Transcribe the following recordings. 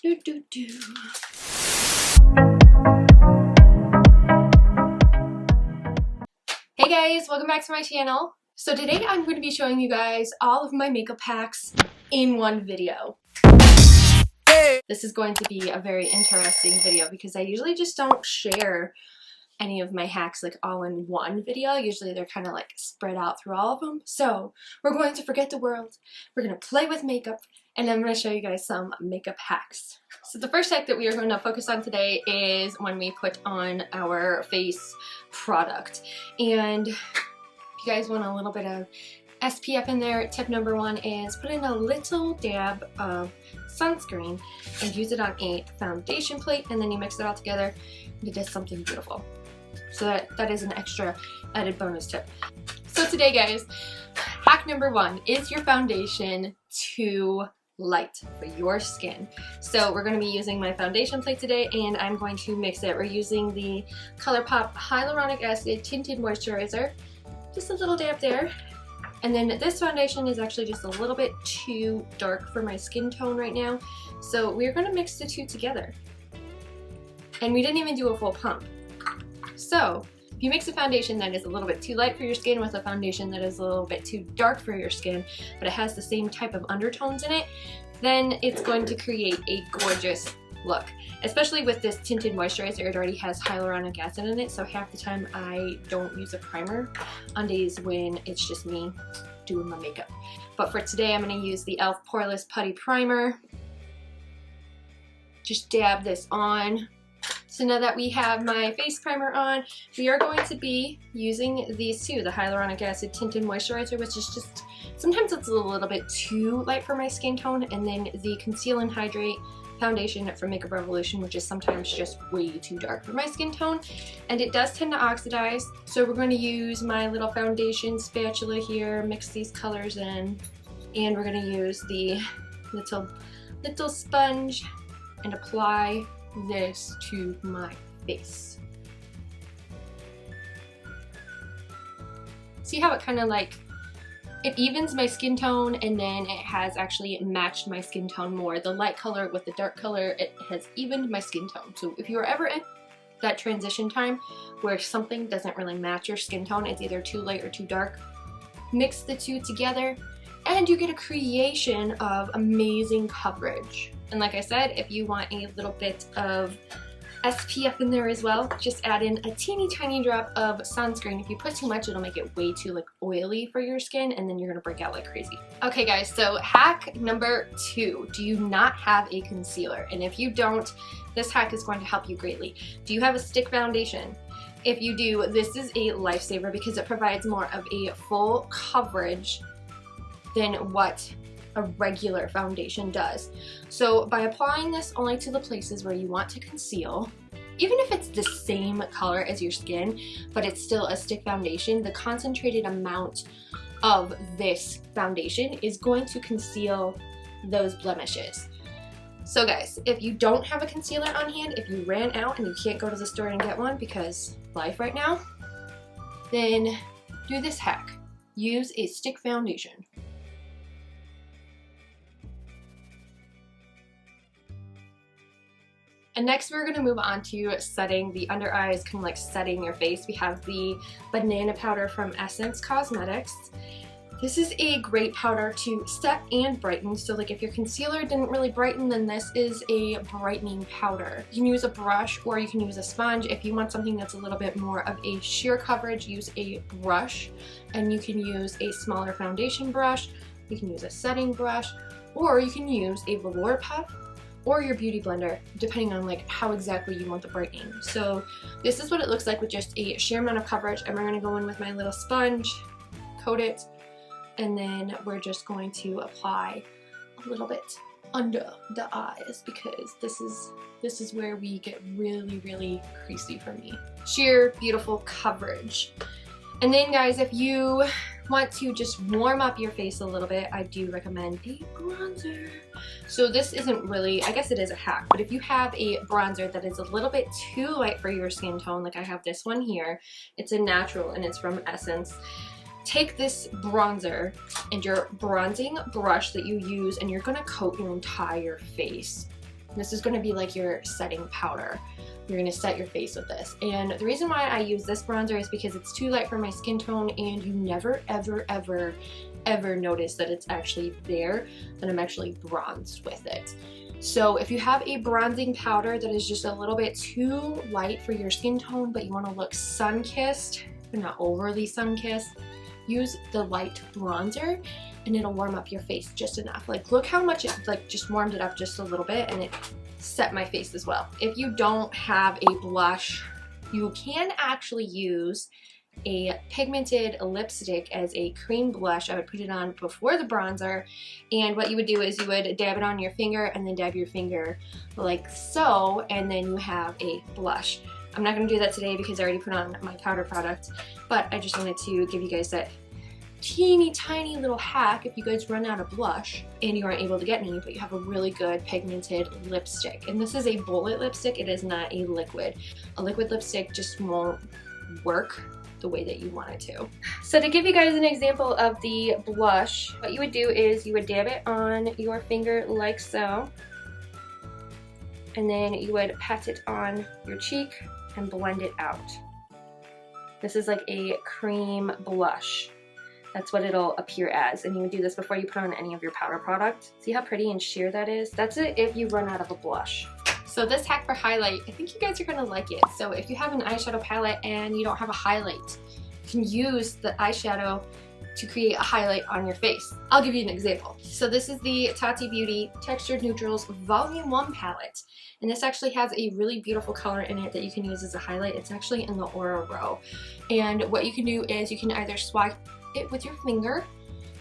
Hey guys, welcome back to my channel. So today I'm going to be showing you guys all of my makeup hacks in one video. This is going to be a very interesting video because I usually just don't share any of my hacks like all in one video. Usually they're kind of like spread out through all of them. So we're going to forget the world, we're going to play with makeup, and I'm going to show you guys some makeup hacks. So the first hack that we are going to focus on today is when we put on our face product. And if you guys want a little bit of SPF in there, tip number one is put in a little dab of sunscreen and use it on a foundation plate, and then you mix it all together and it does something beautiful. So that is an extra added bonus tip. So today guys, hack number one, is your foundation too light for your skin? So we're going to be using my foundation plate today and I'm going to mix it. We're using the COLOURPOP Hyaluronic Acid Tinted Moisturizer. Just a little dab there. And then this foundation is actually just a little bit too dark for my skin tone right now. So we're going to mix the two together. And we didn't even do a full pump. So if you mix a foundation that is a little bit too light for your skin with a foundation that is a little bit too dark for your skin, but it has the same type of undertones in it, then it's going to create a gorgeous look. Especially with this tinted moisturizer, it already has hyaluronic acid in it, so half the time I don't use a primer on days when it's just me doing my makeup. But for today I'm going to use the e.l.f. Poreless Putty Primer. Just dab this on. So now that we have my face primer on, we are going to be using these two, the Hyaluronic Acid Tinted Moisturizer, which is just, sometimes it's a little bit too light for my skin tone, and then the Conceal and Hydrate foundation from Makeup Revolution, which is sometimes just way too dark for my skin tone, and it does tend to oxidize. So we're going to use my little foundation spatula here, mix these colors in, and we're going to use the little sponge and apply this to my face. See how it kind of like, it evens my skin tone, and then it has actually matched my skin tone more. The light color with the dark color, it has evened my skin tone. So if you are ever in that transition time where something doesn't really match your skin tone, it's either too light or too dark, mix the two together and you get a creation of amazing coverage. And like I said, if you want a little bit of SPF in there as well, just add in a teeny tiny drop of sunscreen. If you put too much, it'll make it way too like oily for your skin, and then you're gonna break out like crazy. Okay guys, so hack number two, do you not have a concealer? And if you don't, this hack is going to help you greatly. Do you have a stick foundation? If you do, this is a lifesaver because it provides more of a full coverage than what a regular foundation does. So by applying this only to the places where you want to conceal, even if it's the same color as your skin, but it's still a stick foundation, the concentrated amount of this foundation is going to conceal those blemishes. So guys, if you don't have a concealer on hand, if you ran out and you can't go to the store and get one because life right now, then do this hack. Use a stick foundation. And next we're going to move on to setting the under eyes, kind of like setting your face. We have the banana powder from Essence Cosmetics. This is a great powder to set and brighten. So like if your concealer didn't really brighten, then this is a brightening powder. You can use a brush or you can use a sponge. If you want something that's a little bit more of a sheer coverage, use a brush, and you can use a smaller foundation brush, you can use a setting brush, or you can use a velour puff or your beauty blender, depending on like how exactly you want the brightening. So this is what it looks like with just a sheer amount of coverage, and we're going to go in with my little sponge, coat it, and then we're just going to apply a little bit under the eyes because this is where we get really creasy for me. Sheer beautiful coverage. And then guys, if you want to just warm up your face a little bit, I do recommend a bronzer. So this isn't really, I guess it is a hack, but if you have a bronzer that is a little bit too light for your skin tone, like I have this one here, it's a natural and it's from Essence. Take this bronzer and your bronzing brush that you use, and you're gonna coat your entire face This is going to be like your setting powder. You're going to set your face with this. And the reason why I use this bronzer is because it's too light for my skin tone, and you never ever notice that it's actually there, that I'm actually bronzed with it. So if you have a bronzing powder that is just a little bit too light for your skin tone, but you want to look sun-kissed, but not overly sun-kissed, use the light bronzer and it'll warm up your face just enough. Like, look how much it like just warmed it up just a little bit, and it set my face as well. If you don't have a blush, you can actually use a pigmented lipstick as a cream blush. I would put it on before the bronzer, and what you would do is you would dab it on your finger and then dab your finger like so, and then you have a blush. I'm not going to do that today because I already put on my powder product, but I just wanted to give you guys that teeny tiny little hack if you guys run out of blush and you aren't able to get any, but you have a really good pigmented lipstick. And this is a bullet lipstick, it is not a liquid. A liquid lipstick just won't work the way that you want it to. So to give you guys an example of the blush, what you would do is you would dab it on your finger like so, and then you would pat it on your cheek and blend it out. This is like a cream blush. That's what it'll appear as, and you would do this before you put on any of your powder product. See how pretty and sheer that is? That's it if you run out of a blush. So this hack for highlight, I think you guys are gonna like it. So if you have an eyeshadow palette and you don't have a highlight, you can use the eyeshadow to create a highlight on your face. I'll give you an example. So this is the TATI Beauty Textured Neutrals Volume 1 palette. And this actually has a really beautiful color in it that you can use as a highlight. It's actually in the Aura row. And what you can do is you can either swipe it with your finger.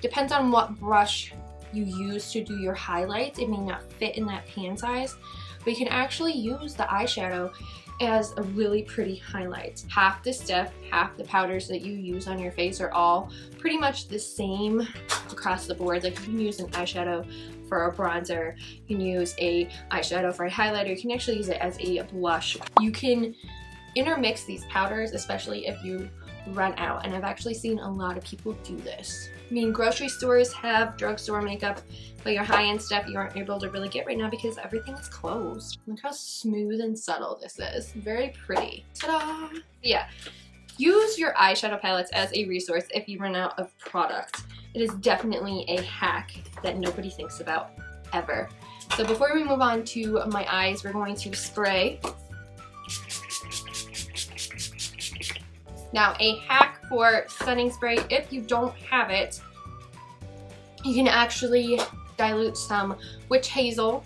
Depends on what brush you use to do your highlights. It may not fit in that pan size, but you can actually use the eyeshadow as a really pretty highlight. Half the stuff, half the powders that you use on your face are all pretty much the same across the board. Like, you can use an eyeshadow for a bronzer, you can use a eyeshadow for a highlighter, you can actually use it as a blush. You can intermix these powders, especially if you run out, and I've actually seen a lot of people do this. I mean, grocery stores have drugstore makeup, but your high-end stuff you aren't able to really get right now because everything is closed. Look how smooth and subtle this is. Very pretty. Ta-da! Yeah, use your eyeshadow palettes as a resource if you run out of product. It is definitely a hack that nobody thinks about ever. So before we move on to my eyes, we're going to spray. Now, a hack for setting spray, if you don't have it, you can actually dilute some witch hazel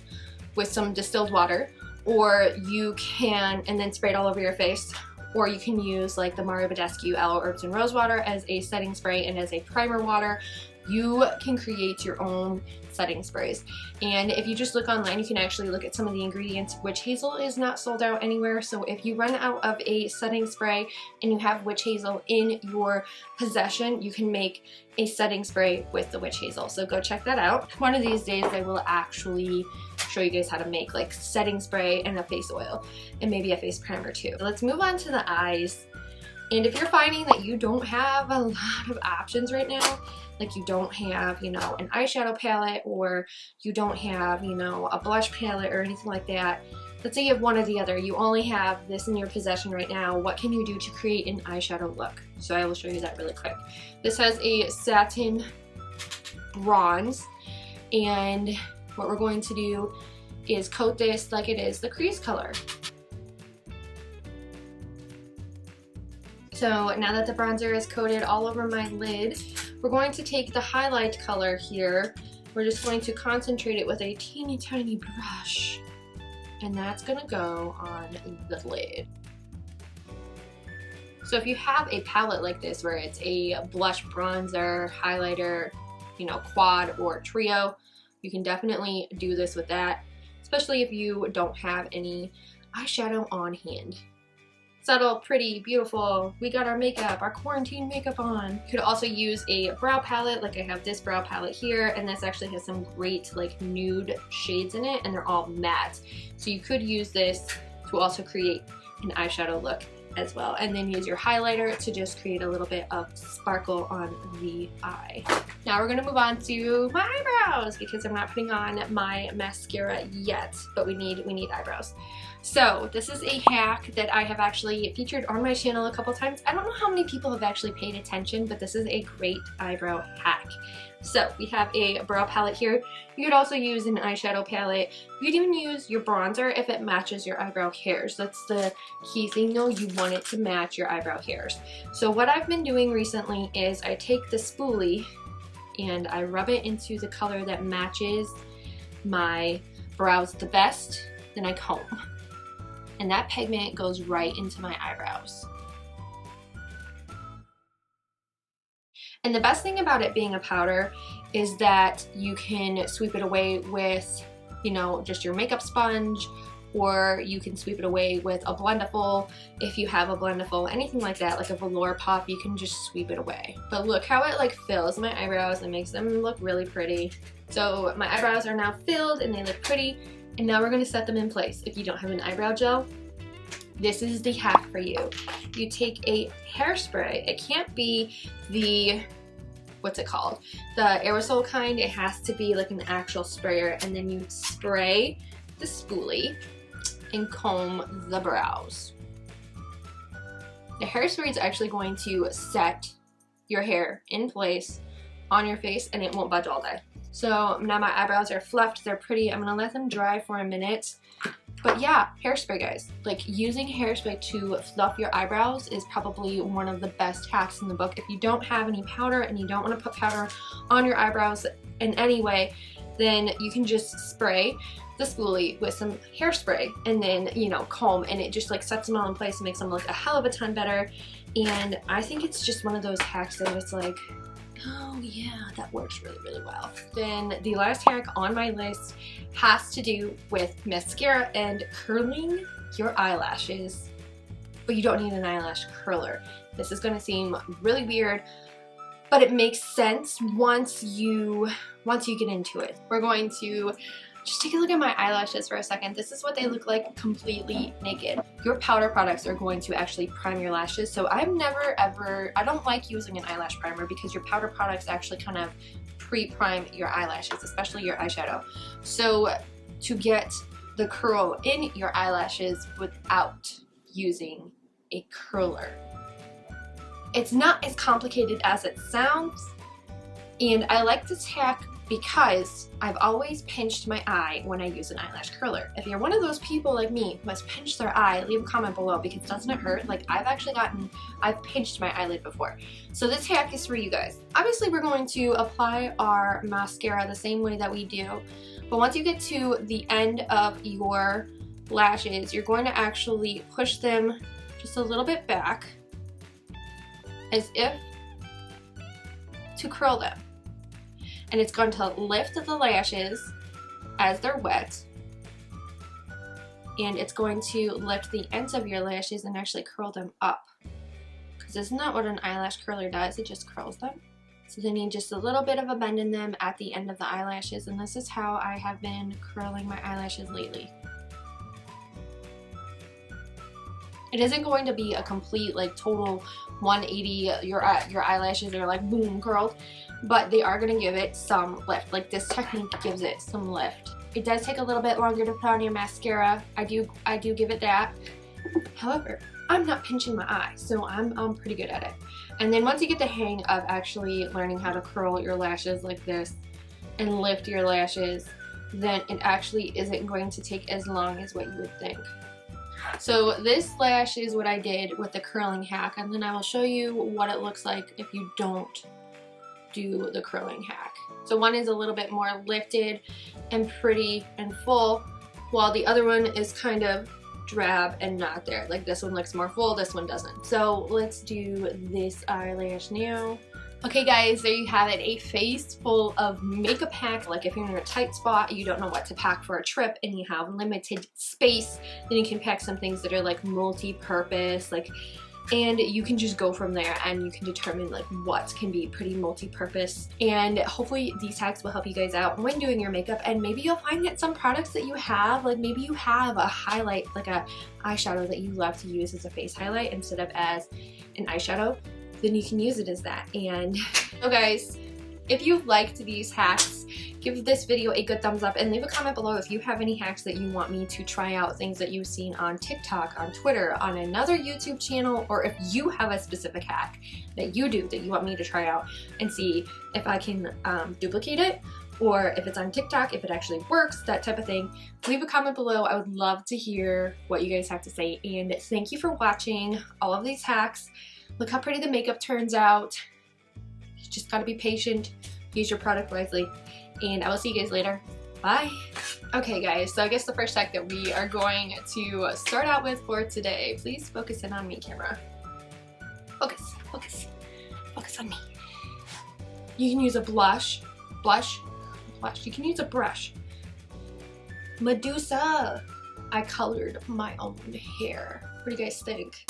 with some distilled water, or you can, and then spray it all over your face, or you can use like the Mario Badescu Aloe Herbs and Rose Water as a setting spray and as a primer water. You can create your own setting sprays, and if you just look online, you can actually look at some of the ingredients. Witch hazel is not sold out anywhere, so if you run out of a setting spray and you have witch hazel in your possession, you can make a setting spray with the witch hazel, so go check that out. One of these days I will actually show you guys how to make like setting spray and a face oil and maybe a face primer too. So let's move on to the eyes. And if you're finding that you don't have a lot of options right now, like you don't have, you know, an eyeshadow palette, or you don't have, you know, a blush palette or anything like that, let's say you have one or the other, you only have this in your possession right now, what can you do to create an eyeshadow look? So I will show you that really quick. This has a satin bronze, and what we're going to do is coat this like it is the crease color. So now that the bronzer is coated all over my lid, we're going to take the highlight color here. We're just going to concentrate it with a teeny tiny brush, and that's gonna go on the lid. So if you have a palette like this where it's a blush, bronzer, highlighter, you know, quad or trio, you can definitely do this with that, especially if you don't have any eyeshadow on hand. Subtle, pretty, beautiful. We got our makeup, our quarantine makeup on. You could also use a brow palette, like I have this brow palette here, and this actually has some great like nude shades in it, and they're all matte. So you could use this to also create an eyeshadow look as well. And then use your highlighter to just create a little bit of sparkle on the eye. Now we're gonna move on to my eyebrows because I'm not putting on my mascara yet, but we need eyebrows. So this is a hack that I have actually featured on my channel a couple times. I don't know how many people have actually paid attention, but this is a great eyebrow hack. So we have a brow palette here. You could also use an eyeshadow palette. You could even use your bronzer if it matches your eyebrow hairs. That's the key thing though, you want it to match your eyebrow hairs. So what I've been doing recently is I take the spoolie and I rub it into the color that matches my brows the best, then I comb. And that pigment goes right into my eyebrows. And the best thing about it being a powder is that you can sweep it away with, you know, just your makeup sponge, or you can sweep it away with a blendable if you have a blendable, anything like that, like a velour pop, you can just sweep it away. But look how it like fills my eyebrows and makes them look really pretty. So my eyebrows are now filled and they look pretty, and now we're gonna set them in place. If you don't have an eyebrow gel, this is the hack for you. You take a hairspray. It can't be the, what's it called? The aerosol kind. It has to be like an actual sprayer, and then you spray the spoolie and comb the brows. The hairspray is actually going to set your hair in place on your face and it won't budge all day. So now my eyebrows are fluffed, they're pretty. I'm gonna let them dry for a minute. But yeah, hairspray guys. Like using hairspray to fluff your eyebrows is probably one of the best hacks in the book. If you don't have any powder and you don't want to put powder on your eyebrows in any way, then you can just spray the spoolie with some hairspray and then, you know, comb, and it just like sets them all in place and makes them look a hell of a ton better. And I think it's just one of those hacks that it's like, oh yeah, that works really, really well. Then the last hack on my list has to do with mascara and curling your eyelashes, but you don't need an eyelash curler. This is gonna seem really weird, but it makes sense once you get into it. We're going to just take a look at my eyelashes for a second. This is what they look like completely naked. Your powder products are going to actually prime your lashes. So I don't like using an eyelash primer because your powder products actually kind of pre-prime your eyelashes, especially your eyeshadow. So to get the curl in your eyelashes without using a curler, it's not as complicated as it sounds. And I like this hack because I've always pinched my eye when I use an eyelash curler. If you're one of those people like me who has pinched their eye, leave a comment below because doesn't it hurt? Like I've pinched my eyelid before. So this hack is for you guys. Obviously we're going to apply our mascara the same way that we do, but once you get to the end of your lashes, you're going to actually push them just a little bit back as if to curl them. And it's going to lift the lashes as they're wet, and it's going to lift the ends of your lashes and actually curl them up, because isn't that what an eyelash curler does? It just curls them. So they need just a little bit of a bend in them at the end of the eyelashes, and this is how I have been curling my eyelashes lately. It isn't going to be a complete like total 180, your eyelashes are like boom curled, but they are going to give it some lift. Like this technique gives it some lift. It does take a little bit longer to put on your mascara. I do give it that. However, I'm not pinching my eye, so I'm pretty good at it. And then once you get the hang of actually learning how to curl your lashes like this and lift your lashes, then it actually isn't going to take as long as what you would think. So this lash is what I did with the curling hack, and then I will show you what it looks like if you don't do the curling hack. So one is a little bit more lifted and pretty and full, while the other one is kind of drab and not there. Like this one looks more full, this one doesn't. So let's do this eyelash now. Okay guys, there you have it, a face full of makeup hack. Like if you're in a tight spot, you don't know what to pack for a trip and you have limited space, then you can pack some things that are like multi-purpose, like and you can just go from there and you can determine like what can be pretty multi-purpose. And hopefully these hacks will help you guys out when doing your makeup, and maybe you'll find that some products that you have, like maybe you have a highlight, like a eyeshadow that you love to use as a face highlight instead of as an eyeshadow, then you can use it as that. And so guys, if you liked these hacks, give this video a good thumbs up and leave a comment below if you have any hacks that you want me to try out, things that you've seen on TikTok, on Twitter, on another YouTube channel, or if you have a specific hack that you do that you want me to try out and see if I can duplicate it, or if it's on TikTok, if it actually works, that type of thing. Leave a comment below. I would love to hear what you guys have to say, and thank you for watching all of these hacks. Look how pretty the makeup turns out. You just gotta be patient, use your product wisely, and I will see you guys later. Bye! Okay guys, so I guess the first hack that we are going to start out with for today, please focus in on me, camera. Focus, focus, focus on me. You can use a blush, you can use a brush. Medusa! I colored my own hair. What do you guys think?